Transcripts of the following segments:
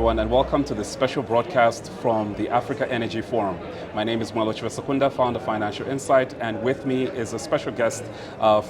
everyone, and welcome to this special broadcast from the Africa Energy Forum. My name is Mwelwa Chibesakunda, founder of Financial Insight, and with me is a special guest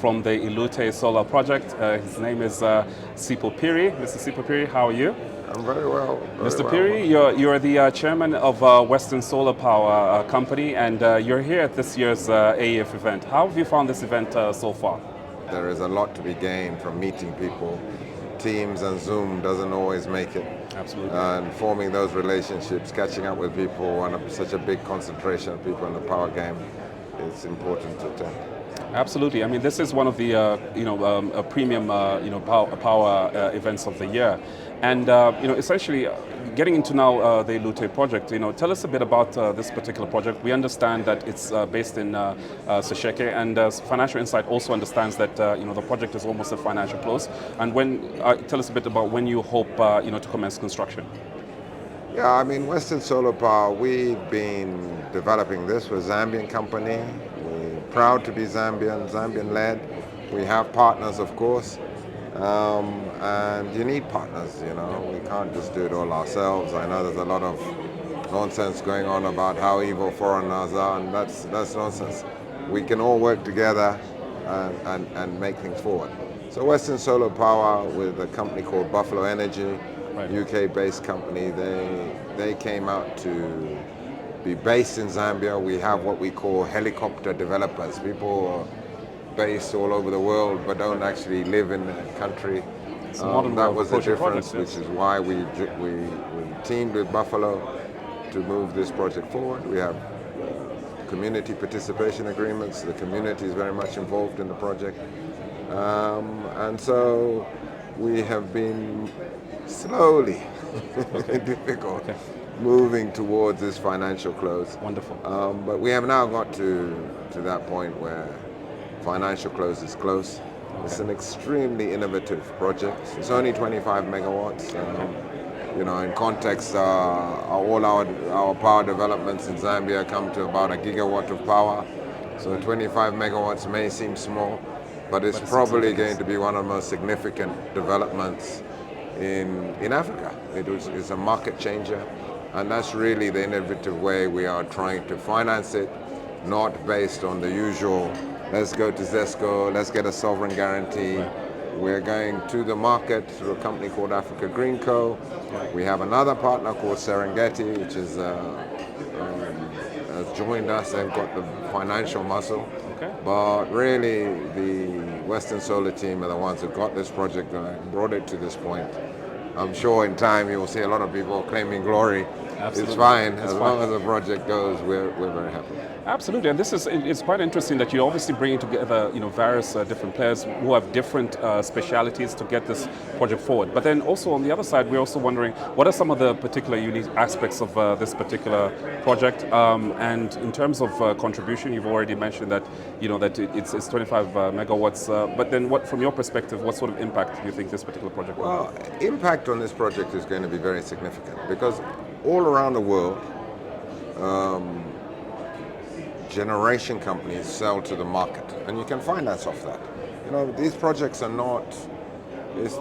from the Illute Solar project. His name is Sipho Phiri. Mr. Sipho Phiri, how are you? I'm very well. Mr. Phiri, you're the chairman of Western Solar Power company, and you're here at this year's AEF event. How have you found this event so far? There is a lot to be gained from meeting people. Teams and Zoom doesn't always make it. Absolutely. And forming those relationships, catching up with people, and such a big concentration of people in the power game, it's important to attend. Absolutely. I mean, this is one of the premium power events of the year, and essentially getting into now the Illute project. Tell us a bit about this particular project. We understand that it's based in Sesheke, and Financial Insight also understands that the project is almost a financial close. And tell us a bit about when you hope to commence construction. Yeah, I mean, Western Solar Power, we've been developing this with a Zambian company. We're proud to be Zambian-led. We have partners, of course, and you need partners, We can't just do it all ourselves. I know there's a lot of nonsense going on about how evil foreigners are, and that's nonsense. We can all work together and make things forward. So Western Solar Power with a company called Buffalo Energy, right. UK-based company, they came out to be based in Zambia. We have what we call helicopter developers. People based all over the world but don't actually live in the country. That was the difference, which is why we teamed with Buffalo to move this project forward. We have community participation agreements. The community is very much involved in the project. And so we have been slowly, difficult, moving towards this financial close. Wonderful. But we have now got to that point where financial close is close. It's an extremely innovative project. It's only 25 megawatts. In context, all our power developments in Zambia come to about a gigawatt of power. So 25 megawatts may seem small, but it's probably going to be one of the most significant developments in Africa. It's a market changer, and that's really the innovative way we are trying to finance it, not based on the usual, let's go to ZESCO, let's get a sovereign guarantee. Right. We're going to the market through a company called Africa Green Co. Right. We have another partner called Serengeti, which has joined us. They've got the financial muscle. Okay. But really, the Western Solar team are the ones who got this project and brought it to this point. I'm sure in time you will see a lot of people claiming glory. Absolutely. It's fine. As long as the project goes, we're very happy. Absolutely, and it's quite interesting that you're obviously bringing together various different players who have different specialities to get this project forward. But then also on the other side, we're also wondering what are some of the particular unique aspects of this particular project. And in terms of contribution, you've already mentioned that that it's 25 megawatts. But then, from your perspective, what sort of impact do you think this particular project will have? Well, impact on this project is going to be very significant because all around the world, generation companies sell to the market, and you can finance off that. These projects are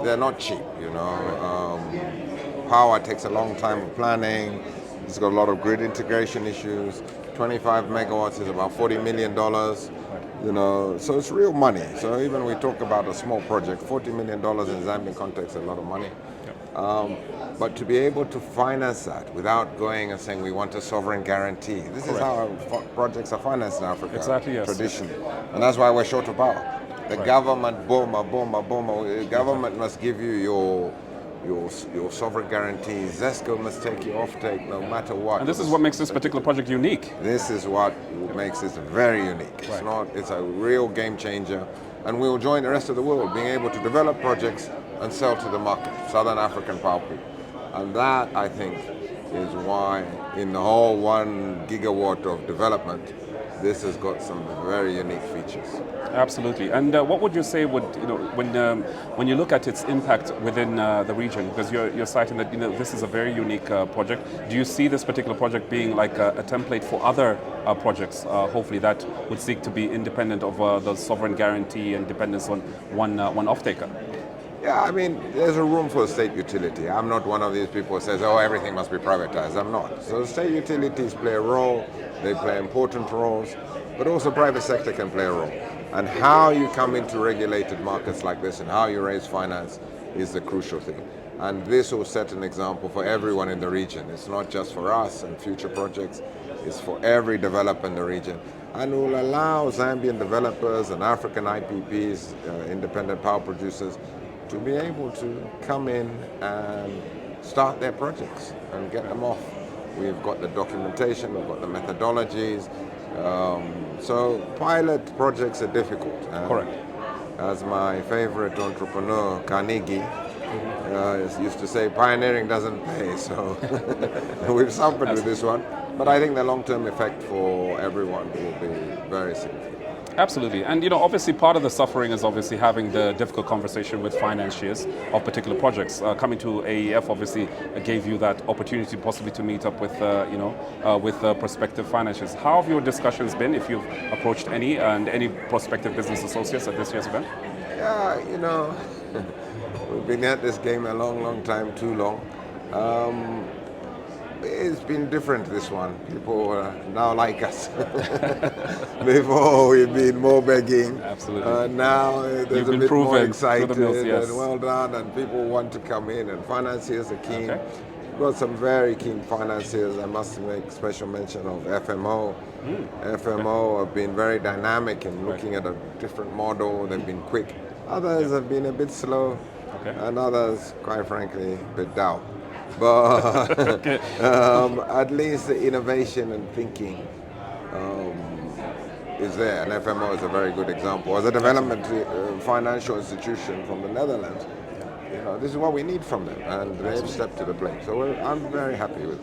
they're not cheap. Power takes a long time of planning. It's got a lot of grid integration issues. 25 megawatts is about $40 million. So it's real money. So even we talk about a small project, $40 million in Zambian context is a lot of money. But to be able to finance that without going and saying we want a sovereign guarantee. This is how projects are financed in Africa. Exactly, yes. Traditionally. And that's why we're short of power. The government, the government must give you your sovereign guarantee. ZESCO must take your offtake no matter what. And this is what makes this particular project unique. This is what makes it very unique. It's a real game changer. And we will join the rest of the world being able to develop projects and sell to the market, Southern African power people. And that, I think, is why in the whole 1 gigawatt of development, this has got some very unique features. Absolutely. And what would you say when you look at its impact within the region? Because you're citing that this is a very unique project. Do you see this particular project being like a template for other projects, hopefully that would seek to be independent of the sovereign guarantee and dependence on one off-taker? Yeah, I mean, there's a room for state utility. I'm not one of these people who says, oh, everything must be privatized. I'm not. So state utilities play a role. They play important roles, but also private sector can play a role. And how you come into regulated markets like this and how you raise finance is the crucial thing. And this will set an example for everyone in the region. It's not just for us and future projects. It's for every developer in the region, and will allow Zambian developers and African IPPs, independent power producers, to be able to come in and start their projects and get them off. We've got the documentation, we've got the methodologies. So pilot projects are difficult. Correct. As my favorite entrepreneur, Carnegie, used to say, pioneering doesn't pay. So we've suffered with this one. But I think the long-term effect for everyone will be very significant. Absolutely. And obviously part of the suffering is obviously having the difficult conversation with financiers of particular projects. Coming to AEF obviously gave you that opportunity possibly to meet up with, with prospective financiers. How have your discussions been, if you've approached any, and any prospective business associates at this year's event? Yeah, we've been at this game a long, long time, too long. It's been different, this one. People now like us. Before we've been more begging. Absolutely. Now there's a bit more excited yes. and well done, and people want to come in, and financiers are keen. Okay. We've got some very keen financiers. I must make special mention of FMO. FMO have been very dynamic in looking at a different model. They've been quick. Others have been a bit slow, and others, quite frankly, a bit down. But at least the innovation and thinking is there, and FMO is a very good example. As a development financial institution from the Netherlands, this is what we need from them, and they've stepped to the plate. So I'm very happy with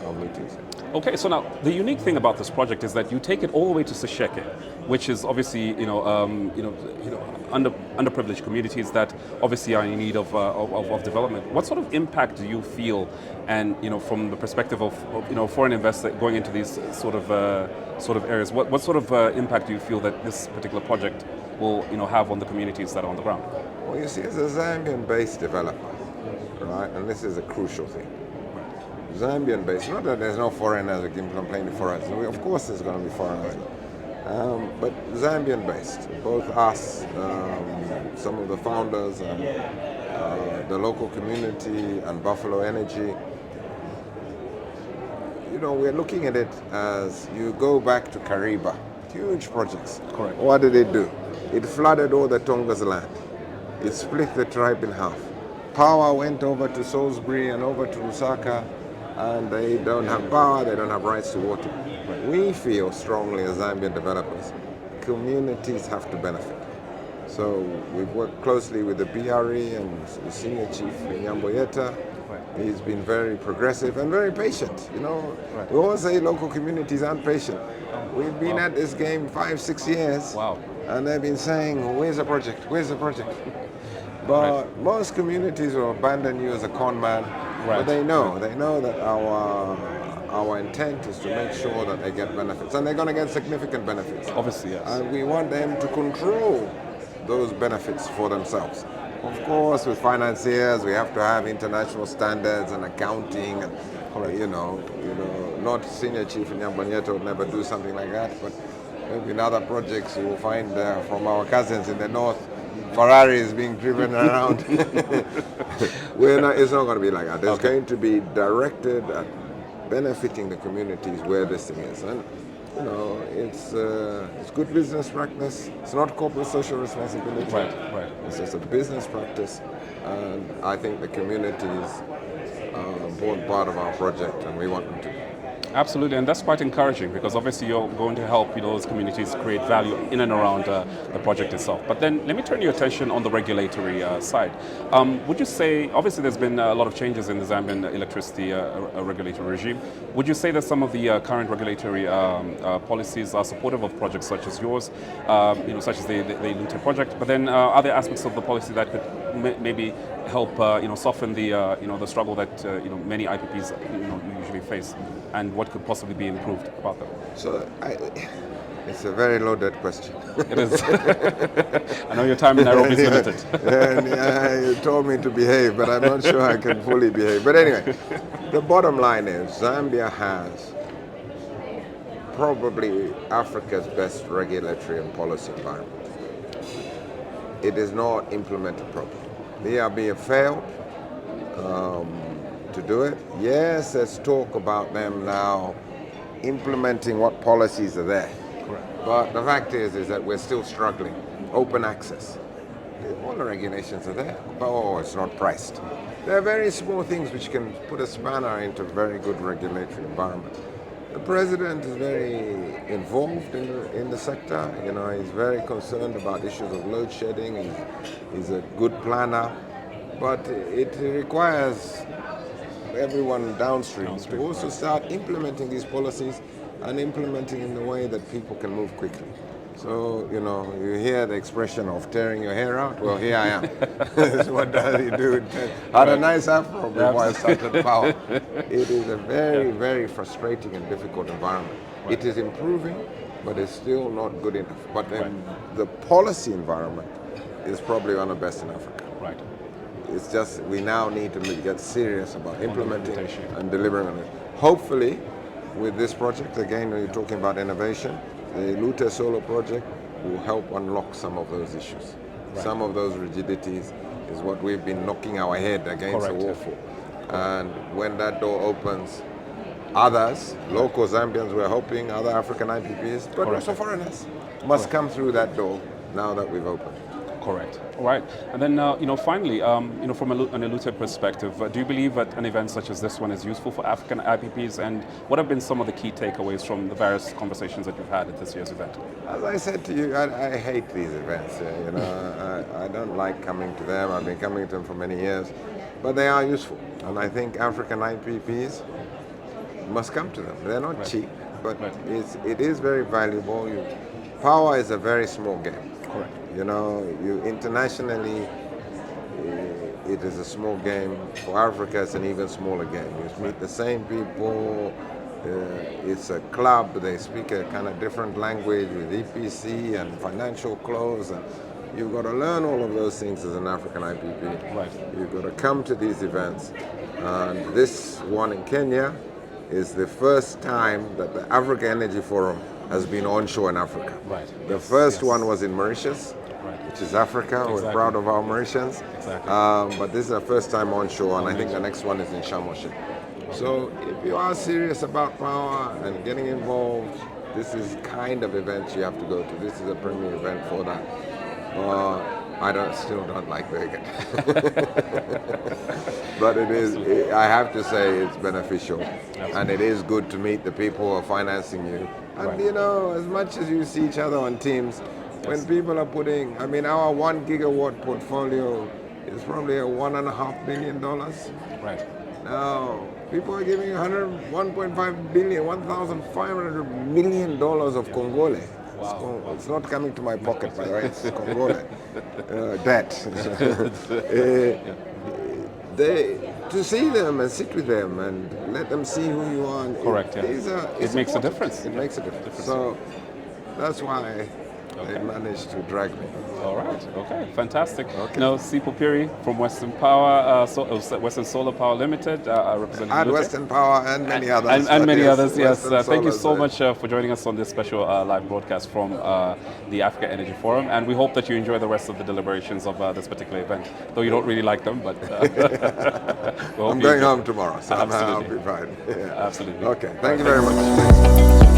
our meetings. Okay, so now the unique thing about this project is that you take it all the way to Sesheke, which is obviously underprivileged communities that obviously are in need of development. What sort of impact do you feel, and from the perspective of foreign investors going into these sort of areas, what sort of impact do you feel that this particular project will have on the communities that are on the ground? Well, you see, it's a Zambian-based developer, right? And this is a crucial thing. Zambian-based, not that there's no foreigners who can complain for us. Of course there's going to be foreigners. But Zambian-based, both us, some of the founders, and the local community, and Buffalo Energy. We're looking at it as you go back to Kariba, huge projects. Correct. What did it do? It flooded all the Tonga's land. It split the tribe in half. Power went over to Salisbury and over to Lusaka, and they don't have power, they don't have rights to water. We feel strongly as Zambian developers, communities have to benefit. So we've worked closely with the BRE and the senior chief, Nyamboyeta. He's been very progressive and very patient. We always say local communities aren't patient. We've been at this game 5-6 years, and they've been saying, where's the project, where's the project? But most communities will abandon you as a con man. But they know that our intent is to make sure that they get benefits, and they're going to get significant benefits. Obviously, yes. And we want them to control those benefits for themselves. Of course, with financiers, we have to have international standards and accounting, and not Senior Chief Nyambanyeta would never do something like that, but maybe in other projects you will find from our cousins in the north, Ferrari is being driven around. It's not going to be like that. It's going to be directed at benefiting the communities where this thing is. And it's good business practice. It's not corporate social responsibility. Right. It's just a business practice. And I think the communities are an important part of our project, and we want them to be. Absolutely, and that's quite encouraging, because obviously you're going to help those communities create value in and around the project itself. But then let me turn your attention on the regulatory side. Would you say, obviously there's been a lot of changes in the Zambian electricity regulatory regime. Would you say that some of the current regulatory policies are supportive of projects such as yours, such as the Illute project? But then are there aspects of the policy that could maybe help soften the struggle that many IPPs usually face, and what could possibly be improved about that? So It's a very loaded question. It is. I know your time in Nairobi is limited. You told me to behave, but I'm not sure I can fully behave. But anyway, the bottom line is Zambia has probably Africa's best regulatory and policy environment. It is not implemented properly. The ERB have failed to do it. Yes, there's talk about them now implementing what policies are there. Correct. But the fact is that we're still struggling. Open access. All the regulations are there. Oh, it's not priced. There are very small things which can put a spanner into a very good regulatory environment. The president is very involved in the sector. You know, he's very concerned about issues of load shedding. He's a good planner, but it requires everyone downstream to also start implementing these policies and implementing in the way that people can move quickly. So, you know, you hear the expression of tearing your hair out. Well, here I am. What does he do? I had a nice afro before I started power. It is a very, very frustrating and difficult environment. It is improving, but it's still not good enough. But then the policy environment is probably one of the best in Africa. Right. It's just we now need to get serious about implementing and delivering on it. Hopefully, with this project, again, when you're talking about innovation, the Illute Solar project will help unlock some of those issues. Right. Some of those rigidities is what we've been knocking our head against the wall for. And when that door opens, others, local Zambians, we're hoping, other African IPPs, but also foreigners, must come through that door now that we've opened. Correct. All right. And then, finally, from an Illute perspective, do you believe that an event such as this one is useful for African IPPs? And what have been some of the key takeaways from the various conversations that you've had at this year's event? As I said to you, I hate these events. You know, I don't like coming to them. I've been coming to them for many years, but they are useful. And I think African IPPs must come to them. They're not cheap, but it is very valuable. Power is a very small game. Correct. You know, internationally, it is a small game. For Africa, it's an even smaller game. You meet the same people. It's a club. They speak a kind of different language with EPC and financial close. And you've got to learn all of those things as an African IPP. Right. You've got to come to these events. And this one in Kenya is the first time that the Africa Energy Forum has been onshore in Africa. Right. The first one was in Mauritius, which is Africa. Exactly. We're proud of our Mauritians. Exactly. But this is our first time onshore, and I think the next one is in Sharm el-Sheikh. So if you are serious about power and getting involved, this is kind of event you have to go to. This is a premier event for that. I still don't like Vegas. But I have to say it's beneficial. Absolutely. And it is good to meet the people who are financing you. And you know, as much as you see each other on teams, when people are putting, I mean, our 1 gigawatt portfolio is probably $1.5 billion. Right. Now, people are giving 1.5 billion, $1,500 million of Congole. Wow. It's not coming to my pocket, by the way. It's Congole debt. To see them and sit with them and let them see who you are. Correct. It makes a difference. It makes a difference. So that's why they managed to drag me. All right. Okay. Fantastic. Okay. Now, Sipho Phiri from Western Power, Western Solar Power Limited, representing and Western Power and many others. And many others. Yes. Thank you so much for joining us on this special live broadcast from the Africa Energy Forum, and we hope that you enjoy the rest of the deliberations of this particular event. Though you don't really like them, but I'm going home tomorrow, so I'll be fine. Absolutely. Okay. Thank you very much.